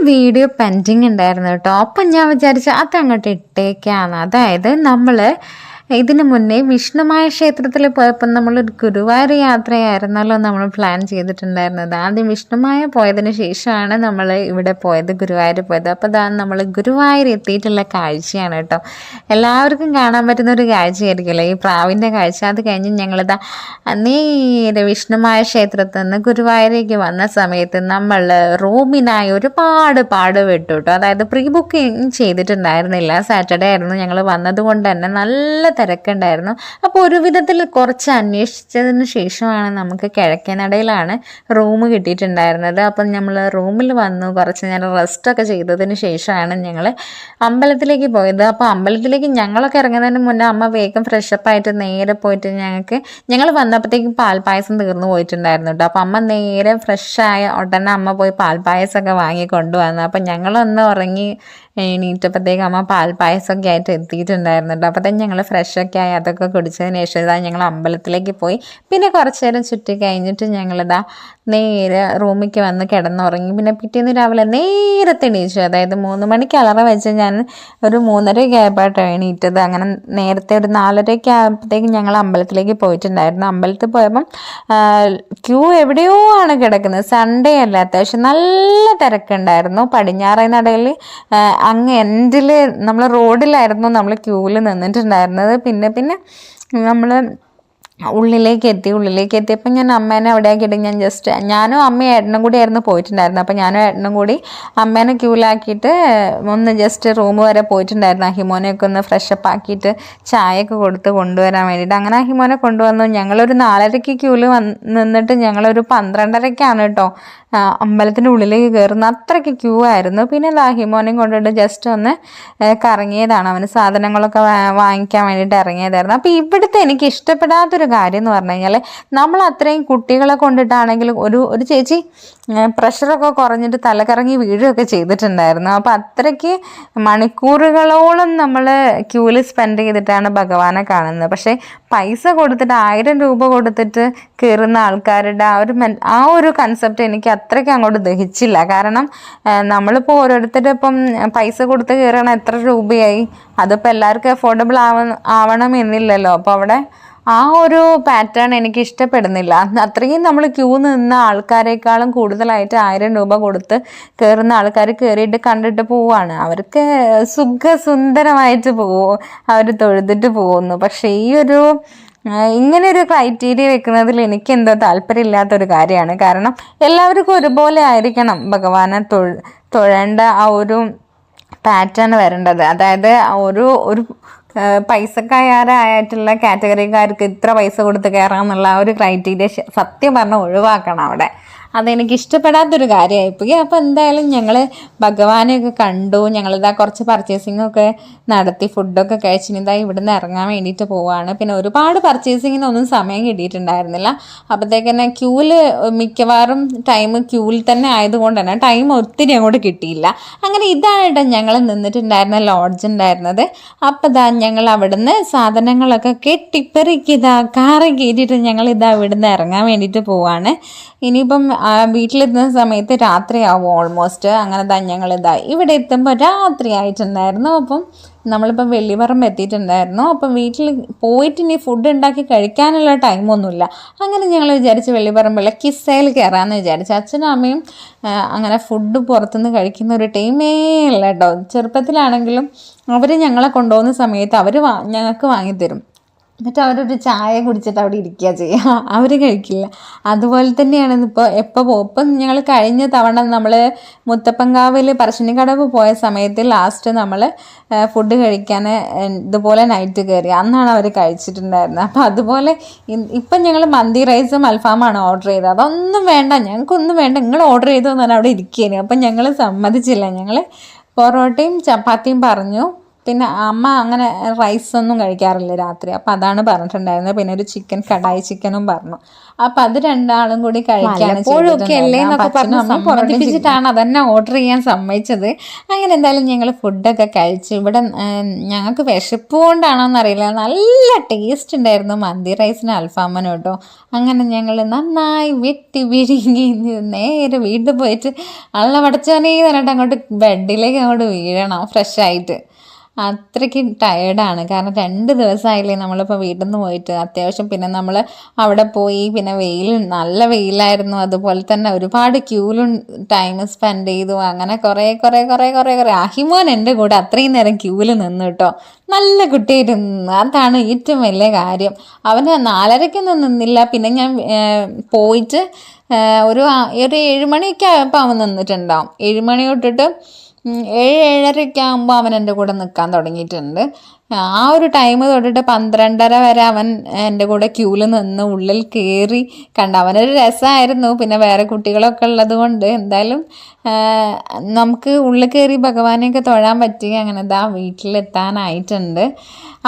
Video pending ഉണ്ടായിരുന്നു കേട്ടോ. അപ്പം ഞാൻ വിചാരിച്ചു അതങ്ങോട്ട് ഇട്ടേക്കാന്ന്. അതായത് നമ്മൾ ഇതിന് മുന്നേ വിഷ്ണുമായ ക്ഷേത്രത്തിൽ പോയപ്പോൾ നമ്മളൊരു ഗുരുവായൂർ യാത്രയായിരുന്നല്ലോ നമ്മൾ പ്ലാൻ ചെയ്തിട്ടുണ്ടായിരുന്നത്. ആദ്യം വിഷ്ണുമായ പോയതിന് ശേഷമാണ് നമ്മൾ ഇവിടെ പോയത്, ഗുരുവായൂർ പോയത്. അപ്പോൾ അതാണ് നമ്മൾ ഗുരുവായൂർ എത്തിയിട്ടുള്ള കാഴ്ചയാണ് കേട്ടോ. എല്ലാവർക്കും കാണാൻ പറ്റുന്ന ഒരു കാഴ്ചയായിരിക്കുമല്ലോ ഈ പ്രാവിൻ്റെ കാഴ്ച. അത് കഴിഞ്ഞ് ഞങ്ങളിതാ നേരെ വിഷ്ണുമായ ക്ഷേത്രത്തിൽ നിന്ന് ഗുരുവായൂരേക്ക് വന്ന സമയത്ത് നമ്മൾ റൂമിനായി ഒരുപാട് പാടുപെട്ടു കേട്ടോ. അതായത് പ്രീ ബുക്കിംഗ് ചെയ്തിട്ടുണ്ടായിരുന്നില്ല, സാറ്റർഡേ ആയിരുന്നു ഞങ്ങൾ വന്നത് കൊണ്ട് തന്നെ നല്ല തിരക്കുണ്ടായിരുന്നു. അപ്പോൾ ഒരു വിധത്തിൽ കുറച്ച് അന്വേഷിച്ചതിന് ശേഷമാണ് നമുക്ക് കിഴക്കേനടയിലാണ് റൂം കിട്ടിയിട്ടുണ്ടായിരുന്നത്. അപ്പം നമ്മൾ റൂമിൽ വന്നു, കുറച്ച് നേരം റെസ്റ്റൊക്കെ ചെയ്തതിന് ശേഷമാണ് ഞങ്ങൾ അമ്പലത്തിലേക്ക് പോയത്. അപ്പോൾ അമ്പലത്തിലേക്ക് ഞങ്ങളൊക്കെ ഇറങ്ങുന്നതിന് മുന്നേ അമ്മ വേഗം ഫ്രഷപ്പായിട്ട് നേരെ പോയിട്ട് ഞങ്ങൾ വന്നപ്പോഴത്തേക്കും പാൽപ്പായസം തീർന്നു പോയിട്ടുണ്ടായിരുന്നു കേട്ടോ. അപ്പം അമ്മ നേരെ ഫ്രഷായ ഉടനെ അമ്മ പോയി പാൽപ്പായസമൊക്കെ വാങ്ങി കൊണ്ടുവന്നു. അപ്പം ഞങ്ങളൊന്ന് ഉറങ്ങി എണീറ്റപ്പോഴത്തേക്ക് അമ്മ പാൽപ്പായസമൊക്കെ ആയിട്ട് എത്തിയിട്ടുണ്ടായിരുന്നു കേട്ടോ. അപ്പോഴത്തേക്കും ഞങ്ങൾ ഫ്രഷൊക്കെ ആയി അതൊക്കെ കുടിച്ചതിന് ശേഷം ഇതാ ഞങ്ങൾ അമ്പലത്തിലേക്ക് പോയി. പിന്നെ കുറച്ച് നേരം ചുറ്റി കഴിഞ്ഞിട്ട് ഞങ്ങളിതാ നേരെ റൂമിലേക്ക് വന്ന് കിടന്നുറങ്ങി. പിന്നെ പിറ്റേന്ന് രാവിലെ നേരത്തെ എണീച്ചു. അതായത് 3 മണിക്ക് അലാറം വെച്ച് ഞാൻ ഒരു 3:30 ആയപ്പോഴാണ് എണീറ്റത്. അങ്ങനെ നേരത്തെ ഒരു 4:30 ആയപ്പോഴത്തേക്കും ഞങ്ങൾ അമ്പലത്തിലേക്ക് പോയിട്ടുണ്ടായിരുന്നു. അമ്പലത്തിൽ പോയപ്പം ക്യൂ എവിടെയോ ആണ് കിടക്കുന്നത്. സൺഡേ അല്ല, അത്യാവശ്യം നല്ല തിരക്കുണ്ടായിരുന്നു. പടിഞ്ഞാറേ നടയിൽ അങ്ങ് എൻഡിൽ നമ്മൾ റോഡിലായിരുന്നു നമ്മൾ ക്യൂവിൽ നിന്നിട്ടുണ്ടായിരുന്നത്. പിന്നെ നമ്മൾ ഉള്ളിലേക്ക് എത്തിയപ്പോൾ ഞാൻ അമ്മേനെ അവിടെ ആക്കിയിട്ട് ഞാനും അമ്മയും ഏട്ടനും കൂടി ആയിരുന്നു പോയിട്ടുണ്ടായിരുന്നത്. അപ്പോൾ ഞാനും ഏട്ടനും കൂടി അമ്മേനെ ക്യൂവിലാക്കിയിട്ട് ഒന്ന് ജസ്റ്റ് റൂം വരെ പോയിട്ടുണ്ടായിരുന്നു. അഹിമോനെയൊക്കെ ഒന്ന് ഫ്രഷപ്പ് ആക്കിയിട്ട് ചായയൊക്കെ കൊടുത്ത് കൊണ്ടുവരാൻ വേണ്ടിയിട്ട്. അങ്ങനെ അഹിമോനെ കൊണ്ടുവന്നു. ഞങ്ങളൊരു 4:30 ക്യൂവിൽ നിന്നിട്ട് ഞങ്ങളൊരു 12:30 കേട്ടോ അമ്പലത്തിൻ്റെ ഉള്ളിലേക്ക് കയറുന്നത്. അത്രയ്ക്ക് ക്യൂ ആയിരുന്നു. പിന്നെ അഹിമോനെയും കൊണ്ടിട്ട് ജസ്റ്റ് ഒന്ന് കറങ്ങിയതാണ്. അവന് സാധനങ്ങളൊക്കെ വാങ്ങിക്കാൻ വേണ്ടിയിട്ട് ഇറങ്ങിയതായിരുന്നു. അപ്പോൾ ഇവിടുത്തെ എനിക്ക് ഇഷ്ടപ്പെടാത്തൊരു കാര്യം എന്ന് പറഞ്ഞു കഴിഞ്ഞാൽ, നമ്മൾ അത്രയും കുട്ടികളെ കൊണ്ടിട്ടാണെങ്കിലും ഒരു ചേച്ചി പ്രഷറൊക്കെ കുറഞ്ഞിട്ട് തലകറങ്ങി വീഴുകയൊക്കെ ചെയ്തിട്ടുണ്ടായിരുന്നു. അപ്പോൾ അത്രയ്ക്ക് മണിക്കൂറുകളോളം നമ്മൾ ക്യൂവിൽ സ്പെൻഡ് ചെയ്തിട്ടാണ് ഭഗവാനെ കാണുന്നത്. പക്ഷേ പൈസ കൊടുത്തിട്ട് 1000 രൂപ കൊടുത്തിട്ട് കയറുന്ന ആൾക്കാരുടെ ആ ഒരു കൺസെപ്റ്റ് എനിക്ക് അത്രയ്ക്ക് അങ്ങോട്ട് ദഹിച്ചില്ല. കാരണം നമ്മളിപ്പോൾ ഓരോരുത്തരുടെ ഇപ്പം പൈസ കൊടുത്ത് കയറണം, എത്ര രൂപയായി, അതിപ്പോൾ എല്ലാവർക്കും അഫോർഡബിൾ ആവണം എന്നില്ലല്ലോ. അപ്പോൾ അവിടെ ആ ഒരു പാറ്റേൺ എനിക്ക് ഇഷ്ടപ്പെടുന്നില്ല. അത്രയും നമ്മൾ ക്യൂ നിന്ന ആൾക്കാരെക്കാളും കൂടുതലായിട്ട് 1000 രൂപ കൊടുത്ത് കയറുന്ന ആൾക്കാർ കയറിയിട്ട് കണ്ടിട്ട് പോവുകയാണ്. അവർക്ക് സുഖസുന്ദരമായിട്ട് അവർ തൊഴുതിട്ട് പോകുന്നു. പക്ഷേ ഇങ്ങനെ ഒരു ക്രൈറ്റീരിയ വെക്കുന്നതിൽ എനിക്ക് എന്തോ താല്പര്യമില്ലാത്തൊരു കാര്യമാണ്. കാരണം എല്ലാവർക്കും ഒരുപോലെ ആയിരിക്കണം ഭഗവാനെ തൊഴേണ്ട ആ ഒരു പാറ്റേൺ വരേണ്ടത്. അതായത് ഒരു പൈസക്കാരായിട്ടുള്ള കാറ്റഗറിക്കാർക്ക് ഇത്ര പൈസ കൊടുത്ത് കയറാമെന്നുള്ള ആ ഒരു ക്രൈറ്റീരിയ സത്യം പറഞ്ഞാൽ ഒഴിവാക്കണം അവിടെ. അതെനിക്ക് ഇഷ്ടപ്പെടാത്തൊരു കാര്യമായിപ്പോയി. അപ്പോൾ എന്തായാലും ഞങ്ങൾ ഭഗവാനെയൊക്കെ കണ്ടു. ഞങ്ങളിതാ കുറച്ച് പർച്ചേസിങ്ങൊക്കെ നടത്തി, ഫുഡൊക്കെ കഴിച്ചിനിതാ ഇവിടുന്ന് ഇറങ്ങാൻ വേണ്ടിയിട്ട് പോവുകയാണ്. പിന്നെ ഒരുപാട് പർച്ചേസിങ്ങിനൊന്നും സമയം കിട്ടിയിട്ടുണ്ടായിരുന്നില്ല. അപ്പോഴത്തേക്ക് തന്നെ ക്യൂവിൽ മിക്കവാറും ടൈം ക്യൂവിൽ തന്നെ ആയതുകൊണ്ട് തന്നെ ടൈം ഒത്തിരി അങ്ങോട്ട് കിട്ടിയില്ല. അങ്ങനെ ഇതാണ് ഞങ്ങൾ നിന്നിട്ടുണ്ടായിരുന്ന ലോഡ്ജ് ഉണ്ടായിരുന്നത്. അപ്പോൾ ഇതാ ഞങ്ങൾ അവിടുന്ന് സാധനങ്ങളൊക്കെ കെട്ടിപ്പെറുക്കിതാ കാറ് കയറ്റിയിട്ട് ഞങ്ങളിതാ ഇവിടുന്ന് ഇറങ്ങാൻ വേണ്ടിയിട്ട് പോവാണ്. ഇനിയിപ്പം വീട്ടിലെത്തുന്ന സമയത്ത് രാത്രിയാവും ഓൾമോസ്റ്റ്. അങ്ങനെ ഞങ്ങളിതാ ഇവിടെ എത്തുമ്പോൾ രാത്രി ആയിട്ടുണ്ടായിരുന്നു. അപ്പം നമ്മളിപ്പം വെള്ളിപറമ്പ് എത്തിയിട്ടുണ്ടായിരുന്നു. അപ്പം വീട്ടിൽ പോയിട്ട് ഇനി ഫുഡ് ഉണ്ടാക്കി കഴിക്കാനുള്ള ടൈമൊന്നുമില്ല. അങ്ങനെ ഞങ്ങൾ വിചാരിച്ച് വെള്ളിപറമ്പുള്ള കിസ്സയിൽ കയറാമെന്ന് വിചാരിച്ചു. അച്ഛനും അമ്മയും അങ്ങനെ ഫുഡ് പുറത്തുനിന്ന് കഴിക്കുന്ന ഒരു ടൈമേ ഇല്ല കേട്ടോ. ചെറുപ്പത്തിലാണെങ്കിലും അവർ ഞങ്ങളെ കൊണ്ടുപോകുന്ന സമയത്ത് അവർ ഞങ്ങൾക്ക് വാങ്ങിത്തരും. എന്നിട്ട് അവരൊരു ചായ കുടിച്ചിട്ട് അവിടെ ഇരിക്കുക ചെയ്യുക, അവർ കഴിക്കില്ല. അതുപോലെ തന്നെയാണ് ഇപ്പം ഞങ്ങൾ കഴിഞ്ഞ തവണ നമ്മൾ മുത്തപ്പൻകാവിൽ പറശ്ശിനിക്കടവ് പോയ സമയത്ത് ലാസ്റ്റ് നമ്മൾ ഫുഡ് കഴിക്കാൻ ഇതുപോലെ നൈറ്റ് കയറി, അന്നാണ് അവർ കഴിച്ചിട്ടുണ്ടായിരുന്നത്. അപ്പോൾ അതുപോലെ ഇപ്പം ഞങ്ങൾ മന്തി റൈസും അൽഫാമാണ് ഓർഡർ ചെയ്തത്. അതൊന്നും വേണ്ട, ഞങ്ങൾക്കൊന്നും വേണ്ട, നിങ്ങൾ ഓർഡർ ചെയ്തതെന്ന് പറഞ്ഞാൽ അവിടെ ഇരിക്കുകയാണ്. അപ്പം ഞങ്ങൾ സമ്മതിച്ചില്ല. ഞങ്ങൾ പൊറോട്ടയും ചപ്പാത്തിയും പറഞ്ഞു. പിന്നെ അമ്മ അങ്ങനെ റൈസൊന്നും കഴിക്കാറില്ല രാത്രി. അപ്പം അതാണ് പറഞ്ഞിട്ടുണ്ടായിരുന്നത്. പിന്നെ ഒരു കടായി ചിക്കനും പറഞ്ഞു. അപ്പം അത് രണ്ടാളും കൂടി കഴിക്കാണ് സമ്മതിപ്പിച്ചിട്ടാണ് അതന്നെ ഓർഡർ ചെയ്യാൻ സമ്മതിച്ചത്. അങ്ങനെ എന്തായാലും ഞങ്ങൾ ഫുഡൊക്കെ കഴിച്ചു. ഇവിടെ ഞങ്ങൾക്ക് വിശപ്പ് കൊണ്ടാണോന്നറിയില്ല, നല്ല ടേസ്റ്റ് ഉണ്ടായിരുന്നു മന്തി റൈസിന് അൽഫാമനും കേട്ടോ. അങ്ങനെ ഞങ്ങൾ നന്നായി വെട്ടി വിഴുങ്ങി നേരെ വീട്ടിൽ പോയിട്ട് അള്ളവടച്ചോനേ പറഞ്ഞിട്ട് അങ്ങോട്ട് ബെഡിലേക്ക് അങ്ങോട്ട് വീഴണം ഫ്രഷായിട്ട്. അത്രയ്ക്ക് ടയേർഡാണ്. കാരണം 2 ദിവസമായില്ലേ നമ്മളിപ്പോൾ വീട്ടിൽ നിന്ന് പോയിട്ട്. അത്യാവശ്യം പിന്നെ നമ്മൾ അവിടെ പോയി, പിന്നെ നല്ല വെയിലായിരുന്നു. അതുപോലെ തന്നെ ഒരുപാട് ക്യൂലും ടൈം സ്പെൻഡ് ചെയ്തു. അങ്ങനെ കുറേ അഹിമോൻ എൻ്റെ കൂടെ അത്രയും നേരം ക്യൂവിൽ നിന്ന് കേട്ടോ. നല്ല കുട്ടിയായിരുന്നു, അതാണ് ഏറ്റവും വലിയ കാര്യം. അവന് 4:30 നിന്നില്ല. പിന്നെ ഞാൻ പോയിട്ട് ഒരു 7 മണിയൊക്കെ ആയപ്പോൾ അവൻ നിന്നിട്ടുണ്ടാവും. 7 മണി തൊട്ടിട്ട് 7-7:30 ആകുമ്പോൾ അവൻ എൻ്റെ കൂടെ നിൽക്കാൻ തുടങ്ങിയിട്ടുണ്ട്. ആ ഒരു ടൈം തൊട്ടിട്ട് 12:30 വരെ അവൻ എൻ്റെ കൂടെ ക്യൂവിൽ നിന്ന് ഉള്ളിൽ കയറി അവനൊരു രസമായിരുന്നു. പിന്നെ വേറെ കുട്ടികളൊക്കെ ഉള്ളത് കൊണ്ട് എന്തായാലും നമുക്ക് ഉള്ളിൽ കയറി ഭഗവാനെയൊക്കെ തൊഴാൻ പറ്റി. അങ്ങനെ വീട്ടിലെത്താനായിട്ടുണ്ട്.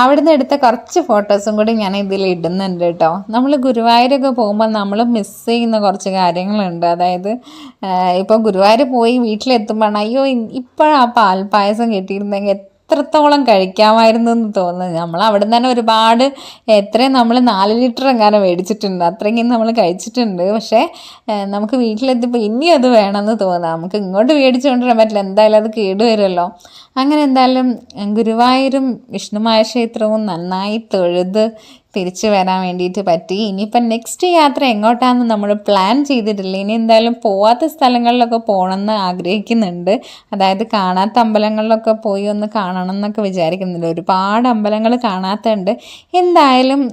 അവിടുന്ന് എടുത്ത കുറച്ച് ഫോട്ടോസും കൂടി ഞാൻ ഇതിൽ ഇടുന്നുണ്ട് കേട്ടോ. നമ്മൾ ഗുരുവായൂരൊക്കെ പോകുമ്പോൾ നമ്മൾ മിസ് ചെയ്യുന്ന കുറച്ച് കാര്യങ്ങളുണ്ട്. അതായത് ഇപ്പോൾ ഗുരുവായൂർ പോയി വീട്ടിലെത്തുമ്പോഴാണ് അയ്യോ ഇപ്പോഴാ പാൽപ്പായസം കിട്ടിയിരുന്നെങ്കിൽ എത്രത്തോളം കഴിക്കാമായിരുന്നു എന്ന് തോന്നുന്നത്. നമ്മൾ അവിടെ നിന്ന് തന്നെ ഒരുപാട് നമ്മൾ 4 ലിറ്റർ എങ്ങാനും മേടിച്ചിട്ടുണ്ട്, അത്രയ്ക്കും നമ്മൾ കഴിച്ചിട്ടുണ്ട്. പക്ഷേ നമുക്ക് വീട്ടിലെത്തിയപ്പോൾ ഇനി അത് വേണമെന്ന് തോന്നുക. നമുക്ക് ഇങ്ങോട്ട് മേടിച്ചു കൊണ്ടുവരാൻ പറ്റില്ല, എന്തായാലും അത് കേടുവരുമല്ലോ. അങ്ങനെ എന്തായാലും ഗുരുവായൂരും വിഷ്ണുമായ ക്ഷേത്രവും നന്നായി തൊഴുത് തിരിച്ചു വരാൻ വേണ്ടിയിട്ട് പറ്റി. ഇനിയിപ്പം നെക്സ്റ്റ് യാത്ര എങ്ങോട്ടാണെന്ന് നമ്മൾ പ്ലാൻ ചെയ്തിട്ടില്ല. ഇനി എന്തായാലും പോവാത്ത സ്ഥലങ്ങളിലൊക്കെ പോകണമെന്ന് ആഗ്രഹിക്കുന്നുണ്ട്. അതായത് കാണാത്ത അമ്പലങ്ങളിലൊക്കെ പോയി ഒന്ന് കാണണം എന്നൊക്കെ വിചാരിക്കുന്നുണ്ട്. ഒരുപാട് അമ്പലങ്ങൾ കാണാത്തുണ്ട്. എന്തായാലും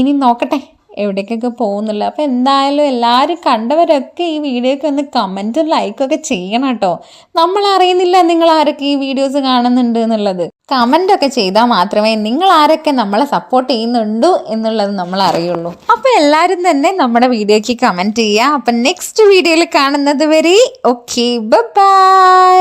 ഇനി നോക്കട്ടെ എവിടേക്കൊക്കെ പോകുന്നില്ല. അപ്പോൾ എന്തായാലും എല്ലാവരും കണ്ടവരൊക്കെ ഈ വീഡിയോയ്ക്ക് ഒന്ന് കമൻറ്റും ലൈക്കൊക്കെ ചെയ്യണം കേട്ടോ. നമ്മൾ അറിയുന്നില്ല നിങ്ങൾ ആരൊക്കെ ഈ വീഡിയോസ് കാണുന്നുണ്ട് എന്നുള്ളത്. കമൻ്റൊക്കെ ചെയ്താൽ മാത്രമേ നിങ്ങൾ ആരൊക്കെ നമ്മളെ സപ്പോർട്ട് ചെയ്യുന്നുണ്ടോ എന്നുള്ളത് നമ്മൾ അറിയുള്ളൂ. അപ്പോൾ എല്ലാവരും തന്നെ നമ്മുടെ വീഡിയോയ്ക്ക് കമൻറ്റ് ചെയ്യുക. അപ്പം നെക്സ്റ്റ് വീഡിയോയിൽ കാണുന്നത് വരെ ഓക്കെ ബൈ.